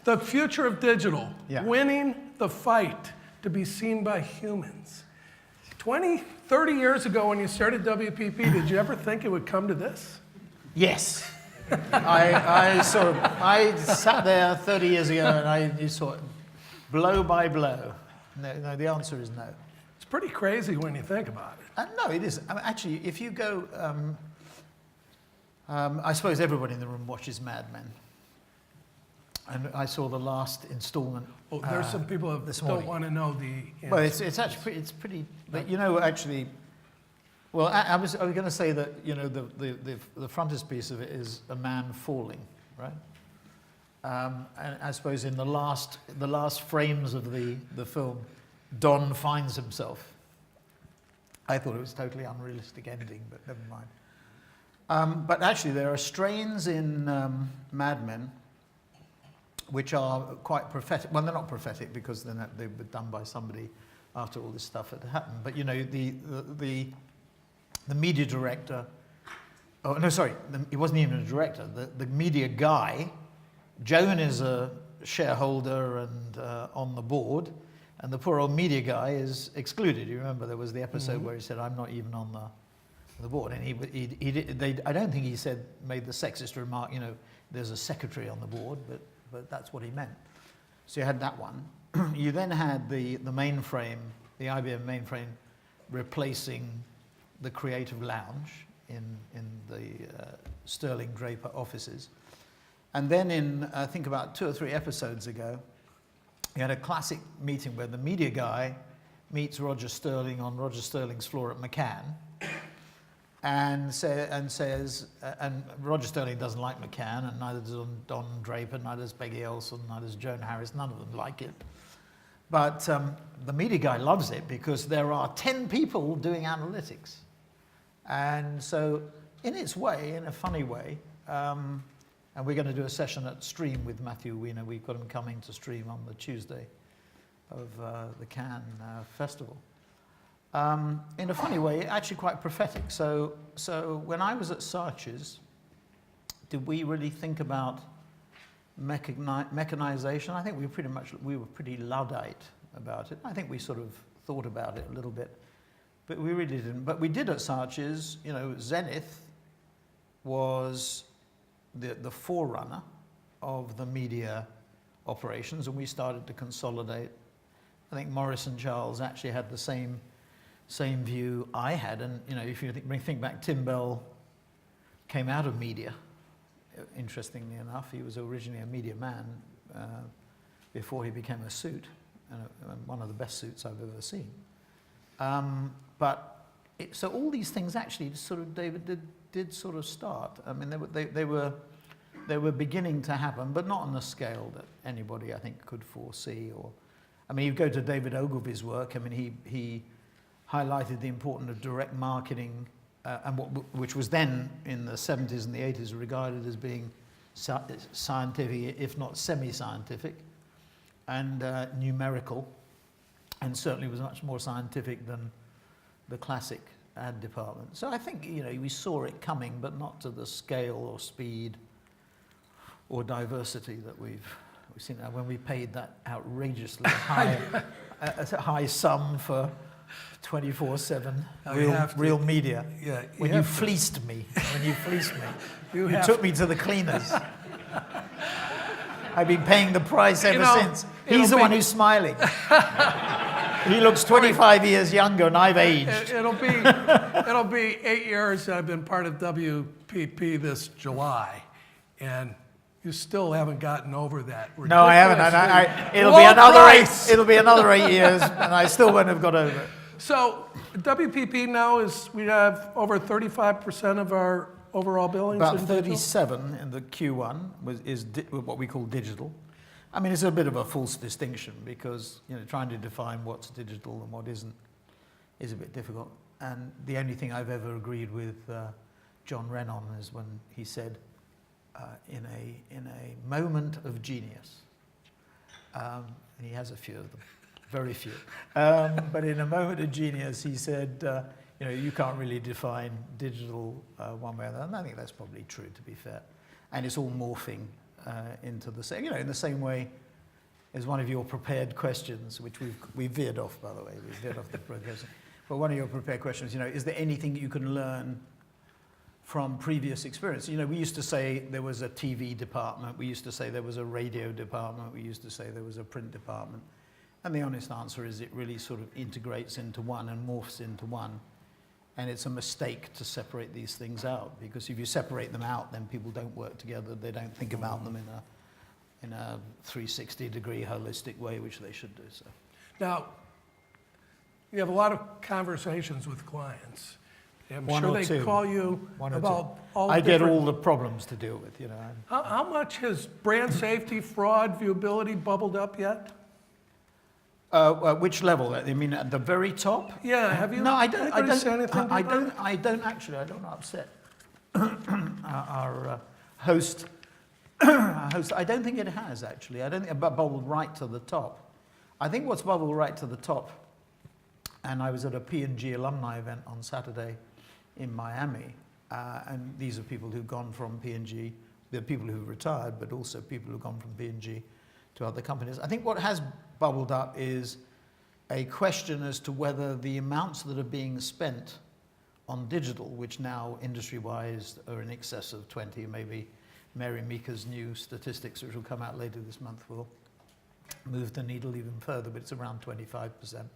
The future of digital, Yeah. winning the fight to be seen by humans. 20, 30 years ago when you started WPP, did you ever think it would come to this? Yes. I sat there 30 years ago and I just saw it blow by blow. No, the answer is no. It's pretty crazy when you think about it. No, it isn't. I mean, actually, if you go, I suppose everybody in the room watches Mad Men. And I saw the last installment. Well, there's some people that don't want to know the answer. Well, it's actually pretty. But you know, actually, well, I was going to say that the frontispiece of it is a man falling, right? And I suppose in the last frames of the film, Don finds himself. I thought it was a totally unrealistic ending, but never mind. But actually, there are strains in Mad Men which are quite prophetic. Well, they're not prophetic because they were done by somebody after all this stuff had happened. But you know, the media director. Oh no, sorry, he wasn't even a director. The media guy. Joan is a shareholder and on the board, and the poor old media guy is excluded. You remember there was the episode where he said, "I'm not even on the board," and I don't think he made the sexist remark. You know, there's a secretary on the board, but that's what he meant. So you had that one. You then had the mainframe, the IBM mainframe, replacing the Creative Lounge in the Sterling Draper offices. And then I think about 2 or 3 episodes ago, you had a classic meeting where the media guy meets Roger Sterling on Roger Sterling's floor at McCann, and Roger Sterling doesn't like McCann, and neither does Don Draper, neither does Peggy Elson, neither does Joan Harris, none of them like it. But the media guy loves it because there are 10 people doing analytics. And so, in its way, in a funny way, and we're going to do a session at Stream with Matthew Weiner. We've got him coming to Stream on the Tuesday of the Cannes Festival. In a funny way, actually quite prophetic. So when I was at Xaxis, did we really think about mechanization? I think we were pretty Luddite about it. I think we sort of thought about it a little bit, but we really didn't. But we did at Xaxis. You know, Zenith was the forerunner of the media operations, and we started to consolidate. I think Maurice and Charles actually had the same view I had, and you know, if you think back, Tim Bell came out of media. Interestingly enough, he was originally a media man before he became a suit, and one of the best suits I've ever seen. So all these things actually sort of did sort of start. I mean, they were beginning to happen, but not on the scale that anybody I think could foresee. I mean, you go to David Ogilvy's work. I mean, he highlighted the importance of direct marketing, which was then in the 70s and the 80s regarded as being scientific, if not semi-scientific, and numerical, and certainly was much more scientific than the classic ad department. So I think, you know, we saw it coming, but not to the scale or speed or diversity that we've seen now when we paid that outrageously high sum for 24/7 real media. Yeah, when you fleeced me, you took me to the cleaners. I've been paying the price ever since. He's the one who's smiling. He looks 25 years younger, and I've aged. It'll be 8 years I've been part of WPP this July, and you still haven't gotten over that. No, I haven't. It'll be another 8 years, and I still won't have got over it. So WPP now we have over 35% of our overall billings. About 37 in the Q1 is what we call digital. I mean, it's a bit of a false distinction because, you know, trying to define what's digital and what isn't is a bit difficult. And the only thing I've ever agreed with John Rennon is when he said, in a moment of genius, and he has a few of them, very few, but in a moment of genius, he said, you know, you can't really define digital one way or another. And I think that's probably true, to be fair. And it's all morphing into the same, in the same way as one of your prepared questions, which we veered off, by the way, we veered off the prepared question. But one of your prepared questions, is there anything you can learn from previous experience? We used to say there was a TV department, we used to say there was a radio department, we used to say there was a print department. And the honest answer is it really sort of integrates into one and morphs into one. And it's a mistake to separate these things out, because if you separate them out, then people don't work together. They don't think about them in a 360-degree holistic way, which they should do. So Now, you have a lot of conversations with clients. I'm one sure or they two. call you One or about two. all I get different- all the problems to deal with. How much has brand safety, fraud, viewability bubbled up yet? Which level? I mean, at the very top? Yeah, have you? No, I don't. Anybody say anything I about don't. it? I don't actually. I don't upset our host. I don't think it has actually. I don't think it bubbled right to the top. I think what's bubbled right to the top, and I was at a P&G alumni event on Saturday in Miami, and these are people who've gone from P&G. They're people who've retired, but also people who've gone from P&G to other companies. I think what has bubbled up is a question as to whether the amounts that are being spent on digital, which now industry-wise are in excess of 20, maybe Mary Meeker's new statistics, which will come out later this month, will move the needle even further, but it's around 25%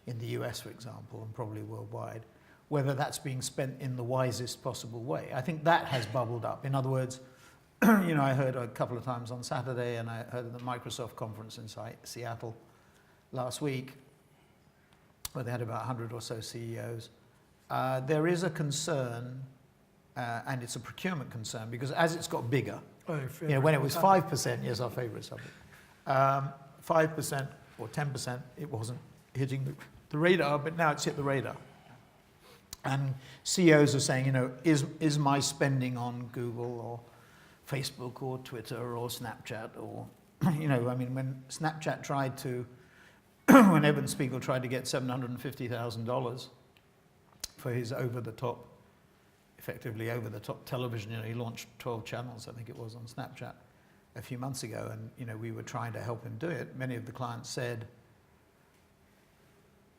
in the US, for example, and probably worldwide, whether that's being spent in the wisest possible way. I think that has bubbled up. In other words, I heard a couple of times on Saturday, and I heard at the Microsoft conference in Seattle last week, where they had about 100 or so CEOs. There is a concern, and it's a procurement concern, because as it's got bigger, when it was 5%, yes, our favorite subject, 5% or 10%, it wasn't hitting the radar, but now it's hit the radar. And CEOs are saying, is my spending on Google or Facebook or Twitter or Snapchat or, when Snapchat tried to, when Evan Spiegel tried to get $750,000 for his effectively over-the-top television, he launched 12 channels, I think it was, on Snapchat a few months ago, and, we were trying to help him do it. Many of the clients said,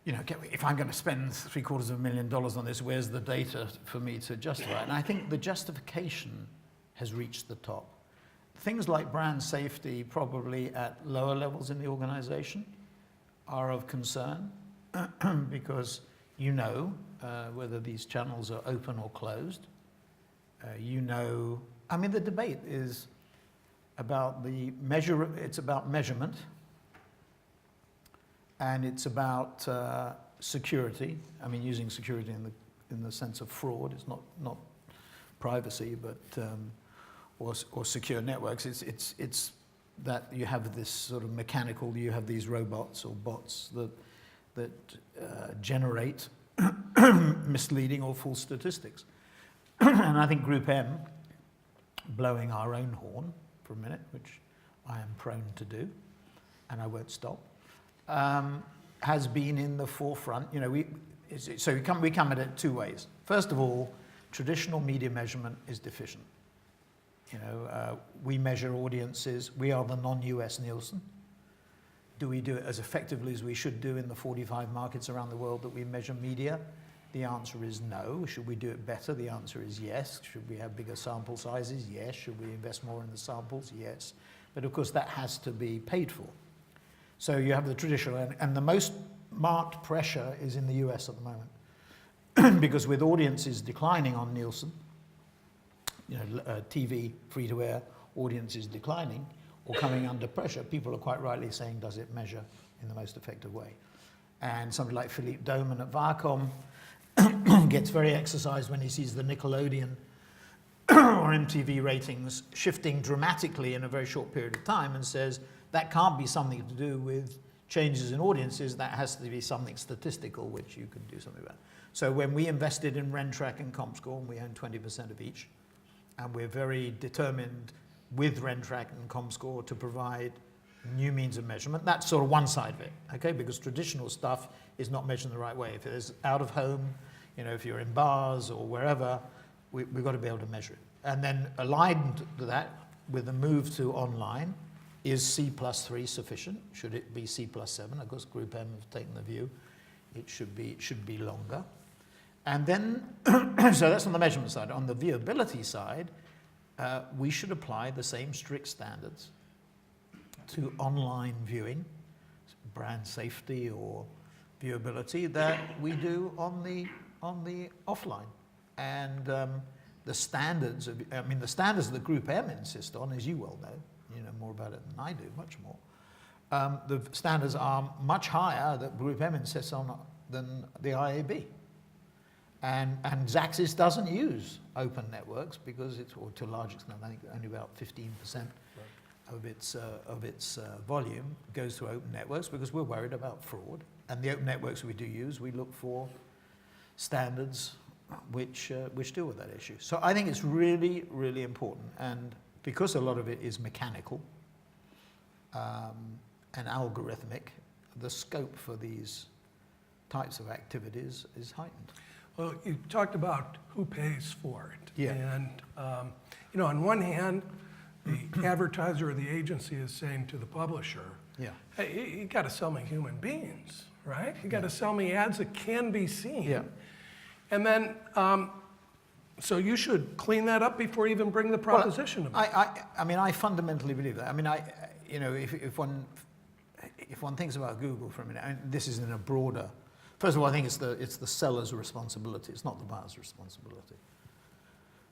if I'm going to spend $750,000 on this, where's the data for me to justify it? And I think the justification has reached the top. Things like brand safety, probably at lower levels in the organization, are of concern because whether these channels are open or closed. The debate is about it's about measurement, and it's about security. Using security in the sense of fraud. It's not privacy, but or secure networks. It's that you have this sort of mechanical. You have these robots or bots that generate misleading or false statistics. And I think Group M, blowing our own horn for a minute, which I am prone to do, and I won't stop, has been in the forefront. We come at it two ways. First of all, traditional media measurement is deficient. We measure audiences. We are the non-US Nielsen. Do we do it as effectively as we should do in the 45 markets around the world that we measure media? The answer is no. Should we do it better? The answer is yes. Should we have bigger sample sizes? Yes. Should we invest more in the samples? Yes. But of course that has to be paid for. So you have the traditional, and the most marked pressure is in the US at the moment. Because with audiences declining on Nielsen, TV, free-to-air audiences declining or coming under pressure, people are quite rightly saying, does it measure in the most effective way? And somebody like Philippe Doman at Viacom gets very exercised when he sees the Nickelodeon or MTV ratings shifting dramatically in a very short period of time, and says that can't be something to do with changes in audiences, that has to be something statistical which you can do something about. So when we invested in Rentrack and ComScore, and we own 20% of each, and we're very determined with Rentrack and ComScore to provide new means of measurement. That's sort of one side of it, okay? Because traditional stuff is not measured in the right way. If it's out of home, if you're in bars or wherever, we've got to be able to measure it. And then aligned to that, with the move to online, is C+3 sufficient? Should it be C+7? Of course, Group M have taken the view it should be longer. And then, so that's on the measurement side. On the viewability side, we should apply the same strict standards to online viewing, brand safety or viewability, that we do on the offline. And the standards of the Group M insist on, as you well know, you know more about it than I do, much more. The standards are much higher that Group M insists on than the IAB. And Xaxis doesn't use open networks because it's, or to a large extent, I think only about 15% of its volume goes through open networks because we're worried about fraud. And the open networks we do use, we look for standards which deal with that issue. So I think it's really, really important. And because a lot of it is mechanical and algorithmic, the scope for these types of activities is heightened. Well, you talked about who pays for it. Yeah. And, you know, on one hand, the advertiser or the agency is saying to the publisher, Yeah. hey, you got to sell me human beings, right? You got to sell me ads that can be seen. Yeah. And then, so you should clean that up before you even bring the proposition to me. I mean, I fundamentally believe that. I mean, you know, if one thinks about Google for a minute, and this is in a broader. First of all, I think it's the seller's responsibility. It's not the buyer's responsibility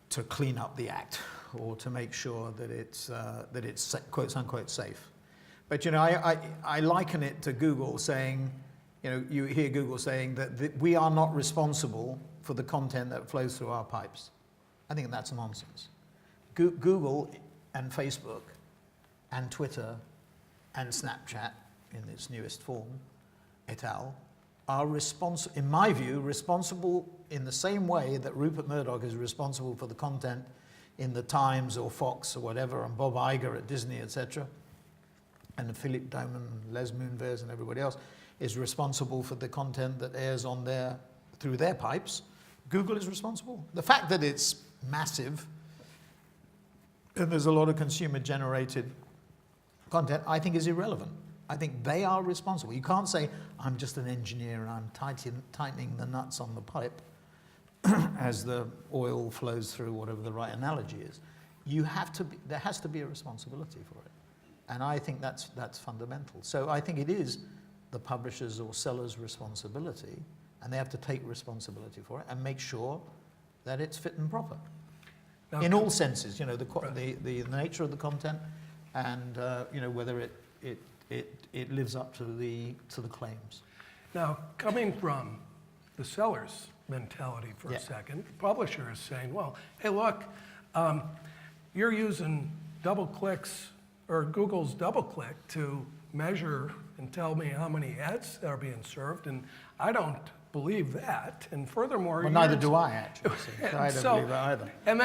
to clean up the act or to make sure that it's quote unquote safe. But you know, I liken it to Google saying, you know, you hear Google saying that we are not responsible for the content that flows through our pipes. I think that's nonsense. Google and Facebook and Twitter and Snapchat in its newest form, et al., are in my view, responsible in the same way that Rupert Murdoch is responsible for the content in the Times or Fox or whatever, and Bob Iger at Disney, etc., and Philip Doman, Les Moonves, and everybody else is responsible for the content that airs on through their pipes. Google is responsible. The fact that it's massive and there's a lot of consumer-generated content, I think is irrelevant. I think they are responsible. You can't say, I'm just an engineer and I'm tightening the nuts on the pipe as the oil flows through, whatever the right analogy is. There has to be a responsibility for it. And I think that's fundamental. So I think it is the publisher's or seller's responsibility, and they have to take responsibility for it and make sure that it's fit and proper. Now, in all senses, you know, the nature of the content and, you know, whether it lives up to the claims. Now, coming from the seller's mentality for a second, the publisher is saying, well, hey, look, you're using double clicks or Google's double click to measure and tell me how many ads are being served, and I don't believe that. And furthermore, well, neither do I actually. So I don't believe that either. And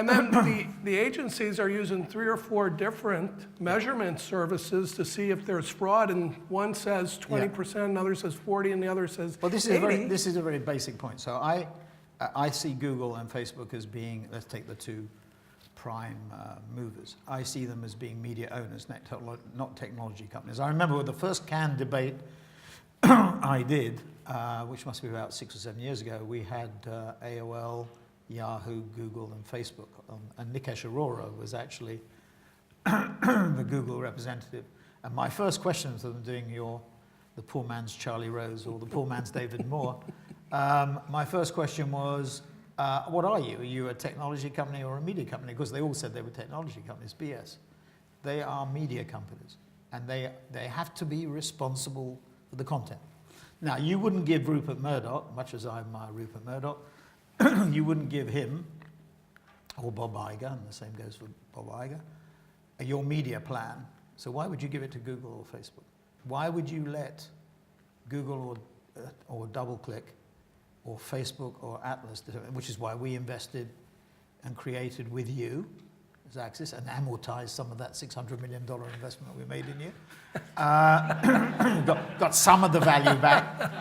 then the agencies are using 3 or 4 different measurement services to see if there's fraud, and one says 20%, another says 40%, and the other says 80%. This is a very basic point. So I see Google and Facebook as being, let's take the two prime movers. I see them as being media owners, not technology companies. I remember with the first Cannes debate I did, which must be about 6 or 7 years ago, we had AOL, Yahoo, Google, and Facebook. And Nikesh Arora was actually the Google representative. And my first question to them, doing the poor man's Charlie Rose or the poor man's David Moore, my first question was, what are you? Are you a technology company or a media company? Because they all said they were technology companies. BS. They are media companies. And they have to be responsible for the content. Now, you wouldn't give Rupert Murdoch, much as I admire Rupert Murdoch, you wouldn't give him, or Bob Iger, and the same goes for Bob Iger, your media plan. So why would you give it to Google or Facebook? Why would you let Google or DoubleClick or Facebook or Atlas, which is why we invested and created with you, Xaxis, and amortized some of that $600 million investment we made in you. Got some of the value back.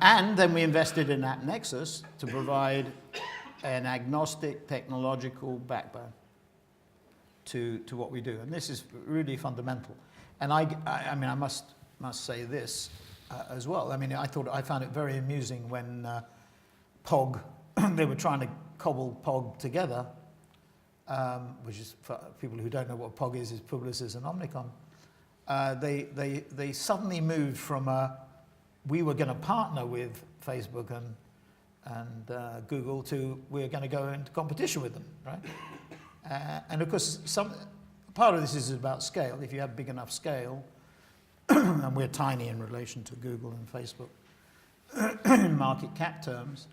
And then we invested in AppNexus to provide an agnostic technological backbone. to what we do. And this is really fundamental. And I mean, I must say this as well. I mean, I found it very amusing when POG, they were trying to cobble POG together, which is, for people who don't know what POG is Publicis and Omnicom. They suddenly moved from we were going to partner with Facebook and Google to we're going to go into competition with them, right? And of course, part of this is about scale. If you have big enough scale, and we're tiny in relation to Google and Facebook in market cap terms,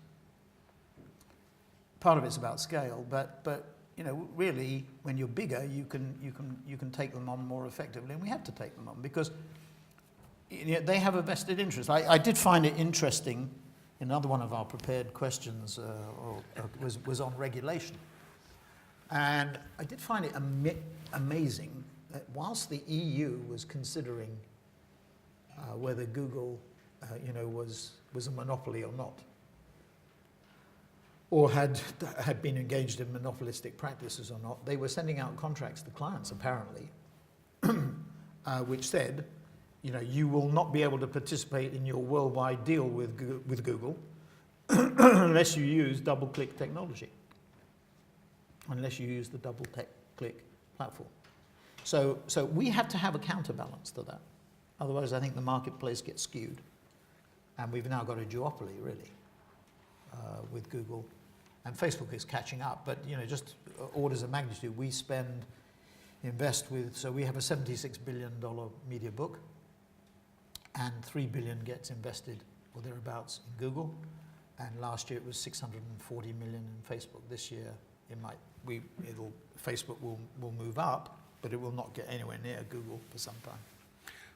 part of it's about scale. But you know, really, when you're bigger, you can take them on more effectively, and we have to take them on because they have a vested interest. I did find it interesting. Another one of our prepared questions was on regulation. And I did find it amazing that whilst the EU was considering whether Google was a monopoly or not, or had been engaged in monopolistic practices or not, they were sending out contracts to clients, apparently, which said, you know, you will not be able to participate in your worldwide deal with Google unless you use double-click technology, unless you use the double-click platform. So we have to have a counterbalance to that. Otherwise, I think the marketplace gets skewed. And we've now got a duopoly, really, with Google. And Facebook is catching up. But, you know, just orders of magnitude, we so we have a $76 billion media book. And $3 billion gets invested or thereabouts in Google, and last year it was $640 million in Facebook. This year Facebook will move up, but it will not get anywhere near Google for some time.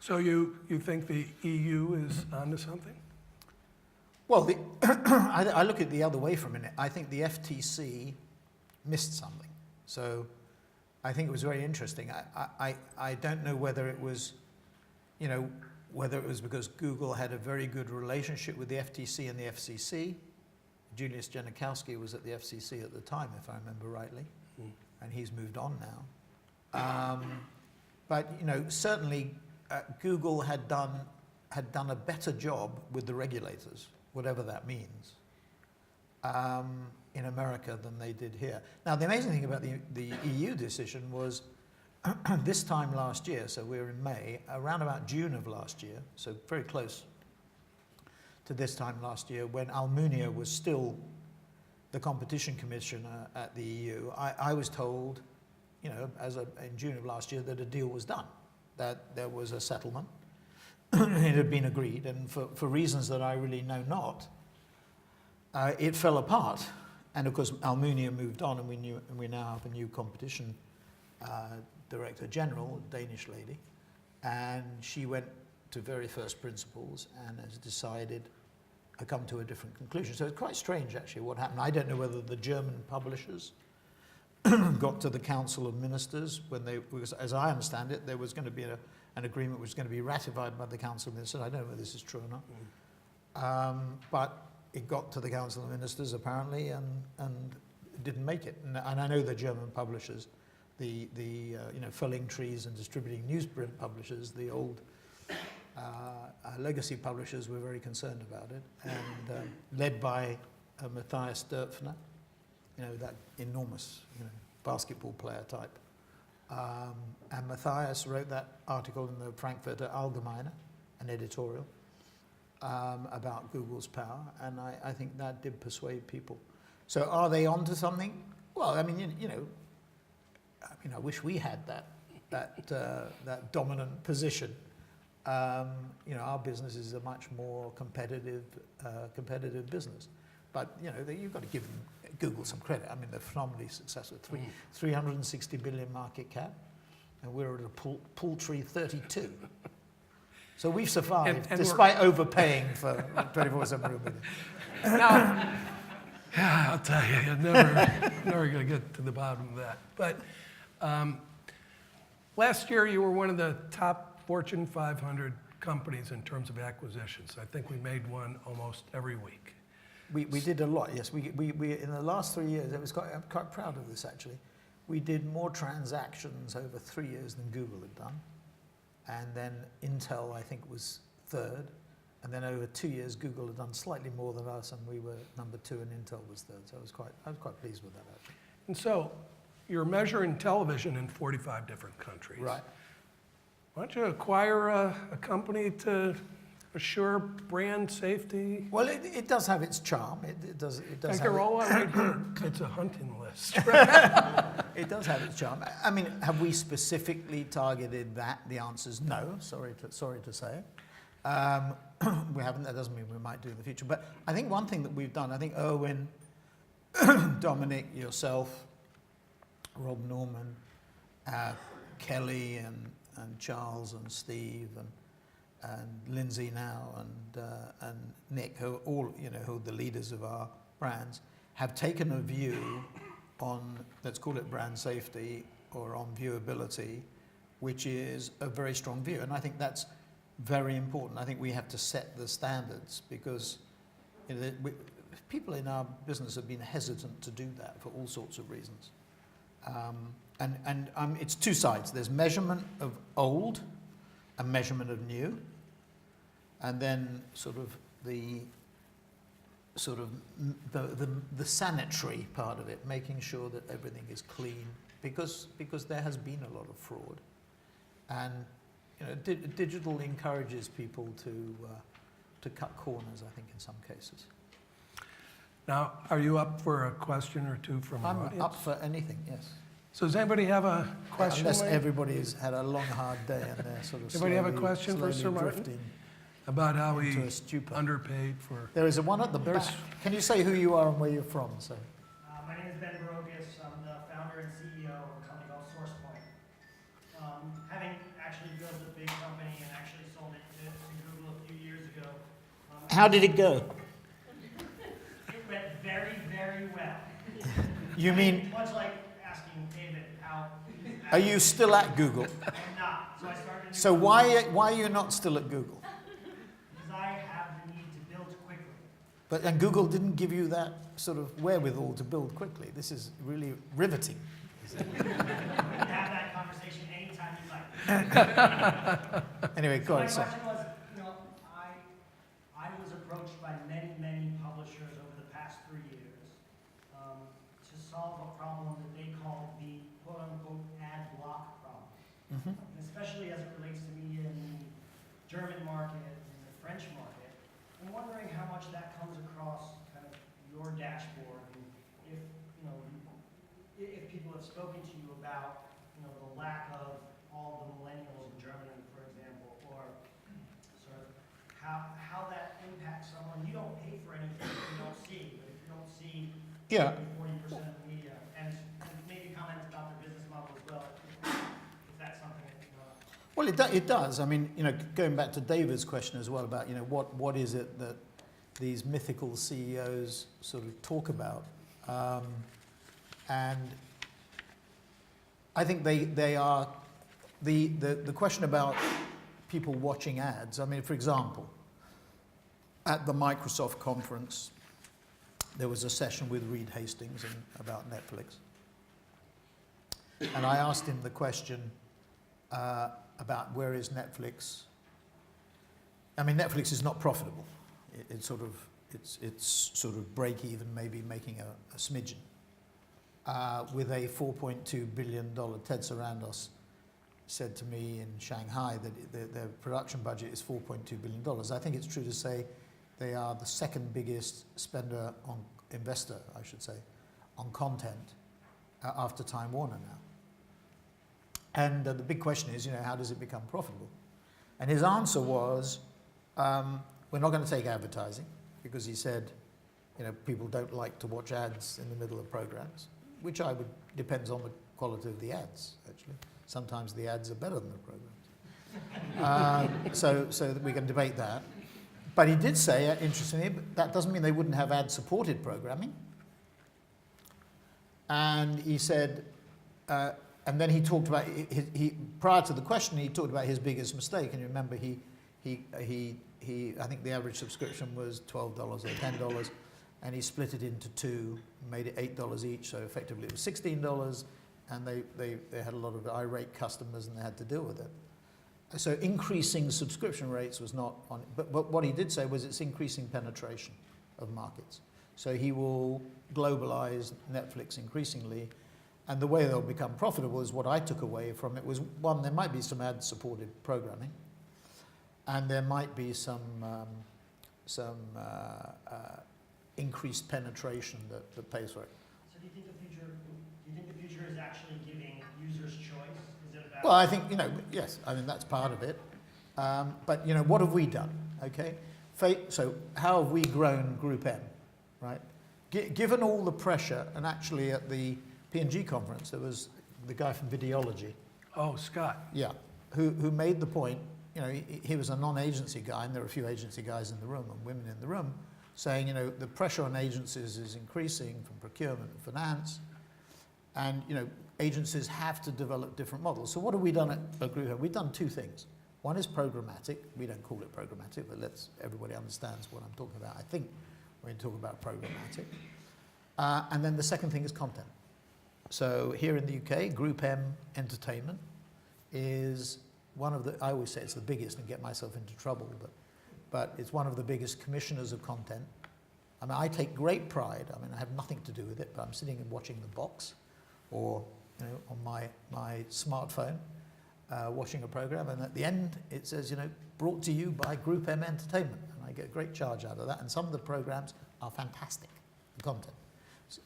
So you think the EU is onto something? Well, I look at it the other way for a minute. I think the FTC missed something. So I think it was very interesting. I don't know whether it was, you know, whether it was because Google had a very good relationship with the FTC and the FCC. Julius Janikowski was at the FCC at the time, if I remember rightly, and he's moved on now. But you know, certainly Google had done a better job with the regulators, whatever that means, in America than they did here. Now, the amazing thing about the EU decision was this time last year, so we're in May, around about June of last year, so very close to this time last year, when Almunia was still the competition commissioner at the EU, I was told, you know, in June of last year, that a deal was done, that there was a settlement. It had been agreed, and for reasons that I really know not, it fell apart. And of course, Almunia moved on, and we now have a new competition Director General, a Danish lady, and she went to very first principles and has decided to come to a different conclusion. So it's quite strange, actually, what happened. I don't know whether the German publishers got to the Council of Ministers because, as I understand it, there was going to be an agreement which was going to be ratified by the Council of Ministers. I don't know whether this is true or not. But it got to the Council of Ministers, apparently, and didn't make it. And I know the German publishers, the felling trees and distributing newsprint publishers, the old legacy publishers, were very concerned about it, and led by Matthias Dörpfner, you know, that enormous, you know, basketball player type. And Matthias wrote that article in the Frankfurter Allgemeine, an editorial, about Google's power, and I think that did persuade people. So are they onto something? Well, I mean, you know, I wish we had that dominant position. You know, our business is a much more competitive business. But you know, you've got to give Google some credit. I mean, they're phenomenally successful. 360 billion market cap, and we're at a paltry 32. So we've survived, and despite overpaying for 24/7 real media. Now, yeah, I'll tell you, you're never going to get to the bottom of that. But last year, you were one of the top Fortune 500 companies in terms of acquisitions. I think we made one almost every week. We did a lot, yes. We in the last 3 years, I'm quite proud of this, actually. we did more transactions over 3 years than Google had done. And then Intel, I think, was third. And then over 2 years, Google had done slightly more than us, and we were number 2, and Intel was third. So I was quite pleased with that, actually. And so you're measuring television in 45 different countries. Right. Why don't you acquire a company to assure brand safety? Well, it does have its charm. It does Like have a rollout right here. It's a hunting list. it does have its charm. I mean, have we specifically targeted that? The answer is no. Sorry to say. We haven't. That doesn't mean we might do in the future. But I think one thing that we've done, I think Owen, Dominic, yourself, Rob Norman, Kelly, and Charles, and Steve, and Lindsay now, and Nick, who are all, who are the leaders of our brands, have taken a view on, let's call it brand safety, or on viewability, which is a very strong view. And I think that's very important. I think we have to set the standards, because people in our business have been hesitant to do that for all sorts of reasons. It's two sides. There's measurement of old and measurement of new, and then the sanitary part of it, making sure that everything is clean, because there has been a lot of fraud, and digital encourages people to cut corners, I think, in some cases. Now, are you up for a question or two from our I'm audience? up for anything, yes. So does anybody have a question? Unless Wayne? everybody's had a long, hard day and they're Anybody have a question for slowly Sir Martin? drifting About how we into a stupor. underpaid for... There is one at the There's- back. Can you say who you are and where you're from, sir? My name is Ben Barokas. I'm the founder and CEO of a company called SourcePoint. Having actually built a big company and actually sold it to Google a few years ago. How did it go? It went very, very well. You mean, Much like asking David how... are you still at Google? I'm not. So I started a new So company why are you not still at Google? because I have the need to build quickly. And Google didn't give you that sort of wherewithal to build quickly. This is really riveting. You can have that conversation anytime you like. Anyway, go So my on, sir. question was, I was approached by many, many publishers over the past 3 years to solve a problem that they call the quote-unquote ad block problem. Mhm. And especially as it relates to media in the German market and the French market. I'm wondering how much that comes across kind of your dashboard, and if people have spoken to you about the lack of all the millennials in Germany, for example, or sort of how that impacts someone. You don't pay for anything you don't see, but if you don't see Yeah. 40% of the media, and maybe comment about their business model as well, if that's something that Well, it does. I mean, going back to David's question as well about, what is it that these mythical CEOs sort of talk about? And I think they are, the question about people watching ads, I mean, for example, at the Microsoft conference, there was a session with Reed Hastings about Netflix. And I asked him the question about where is Netflix. I mean, Netflix is not profitable. It's sort of break even, maybe making a smidgen. With a $4.2 billion, Ted Sarandos said to me in Shanghai that their production budget is $4.2 billion. I think it's true to say they are the second biggest investor, I should say, on content after Time Warner now. And the big question is, how does it become profitable? And his answer was, we're not going to take advertising, because he said, people don't like to watch ads in the middle of programs, which depends on the quality of the ads, actually. Sometimes the ads are better than the programs. So we can debate that. But he did say, interestingly, that doesn't mean they wouldn't have ad-supported programming. And he said, and then he talked about, prior to the question, he talked about his biggest mistake. And you remember, I think the average subscription was $12 or $10, and he split it into two, made it $8 each, so effectively it was $16, and they had a lot of irate customers, and they had to deal with it. So increasing subscription rates was not on it. But what he did say was it's increasing penetration of markets. So he will globalize Netflix increasingly. And the way they'll become profitable is what I took away from it was, one, there might be some ad-supported programming. And there might be some increased penetration that pays for it. So do you think the future is actually giving users choice? Is it about? Well, I think, yes, I mean, that's part of it. But, what have we done, okay? So how have we grown Group M, right? Given all the pressure, and actually at the P&G conference, there was the guy from Videology. Oh, Scott. Yeah, who made the point, he was a non-agency guy, and there were a few agency guys in the room and women in the room, saying, the pressure on agencies is increasing from procurement and finance, and, agencies have to develop different models. So what have we done at Group M? We've done two things. One is programmatic. We don't call it programmatic, but everybody understands what I'm talking about, I think, when we talk about programmatic. And then the second thing is content. So here in the UK, Group M Entertainment is one of the, I always say it's the biggest and get myself into trouble, but it's one of the biggest commissioners of content. I mean, I take great pride. I mean, I have nothing to do with it, but I'm sitting and watching the box or on my smartphone, watching a program, and at the end it says, brought to you by Group M Entertainment, and I get a great charge out of that, and some of the programs are fantastic, the content.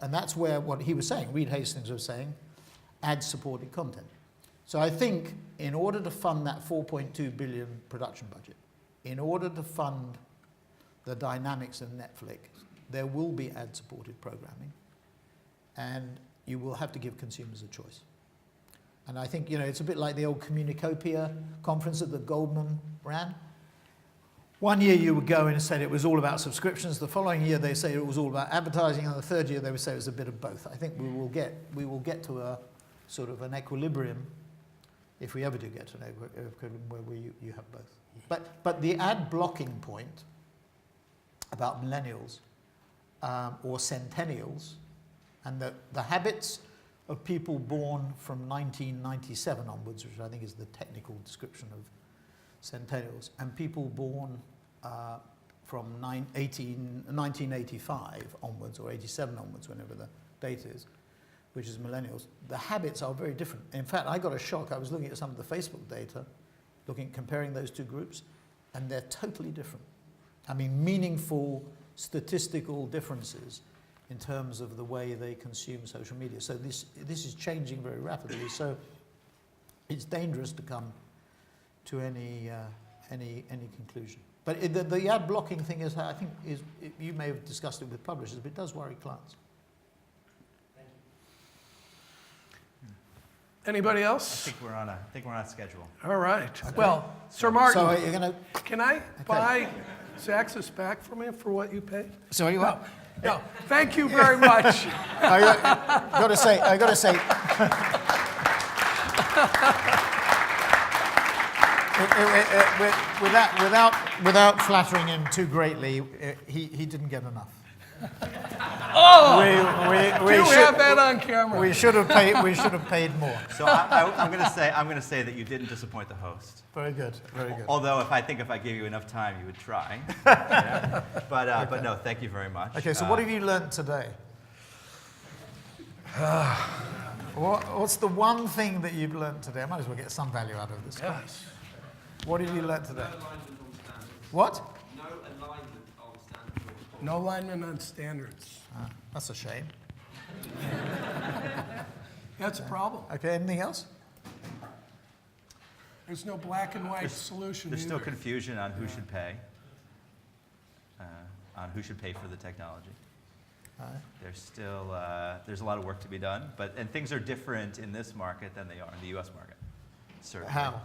And that's where what he was saying, Reed Hastings was saying, ad-supported content. So I think in order to fund that 4.2 billion production budget, in order to fund the dynamics of Netflix, there will be ad-supported programming, and you will have to give consumers a choice. And I think, it's a bit like the old Communicopia conference that Goldman ran. One year you would go in and say it was all about subscriptions. The following year they say it was all about advertising, and the third year they would say it was a bit of both. I think we will get to a sort of an equilibrium, if we ever do get to an equilibrium where you have both. But the ad blocking point about millennials or centennials, and the habits of people born from 1997 onwards, which I think is the technical description of centennials, and people born from 1985 onwards, or 87 onwards, whenever the date is, which is millennials, the habits are very different. In fact, I got a shock. I was looking at some of the Facebook data, comparing those two groups, and they're totally different. I mean, meaningful statistical differences in terms of the way they consume social media. So this is changing very rapidly. So it's dangerous to come to any conclusion. But the ad blocking thing is, I think, you may have discussed it with publishers, but it does worry clients. Thank you. Anybody else? I think we're on schedule. All right. Okay. Well, Sir Martin, So you're going to... can I buy Xaxis back from you for what you paid? So you are... No, thank you very much. I got to say, without flattering him too greatly, he didn't get enough. Oh, we do should have that on camera. We should have paid more. So I'm going to say that you didn't disappoint the host. Very good, very good. Although if I gave you enough time, you would try. Yeah. But no, thank you very much. Okay, so what have you learned today? What's the one thing that you've learned today? I might as well get some value out of this. Yes. What have you learned today? No alignment on standards. What? No alignment on standards. No alignment on standards. That's a shame. That's a problem. Okay, anything else? There's no black and white solution There's still either. confusion on who should pay, for the technology. There's a lot of work to be done, and things are different in this market than they are in the U.S. market. Certainly. How?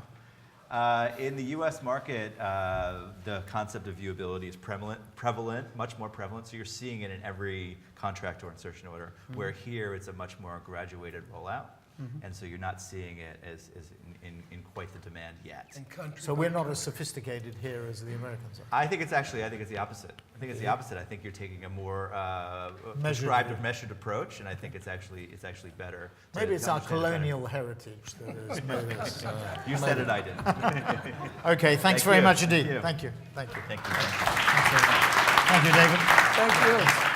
In the U.S. market, the concept of viewability is prevalent, much more prevalent. So you're seeing it in every contract or insertion order, where here it's a much more graduated rollout. And so you're not seeing it as in quite the demand yet. In country. So we're not as sophisticated here as the Americans are. I think it's the opposite. I think it's the opposite. I think you're taking a more Measured prescribed, view. measured approach, and I think it's actually better. to- Maybe to it's our understand it better. colonial heritage that has made us. You said it, I did. Okay, thanks Thank very you. much indeed. Thank you. Thank you. Thank you. Thank you. Thanks very much. Thank you, David. Thank you.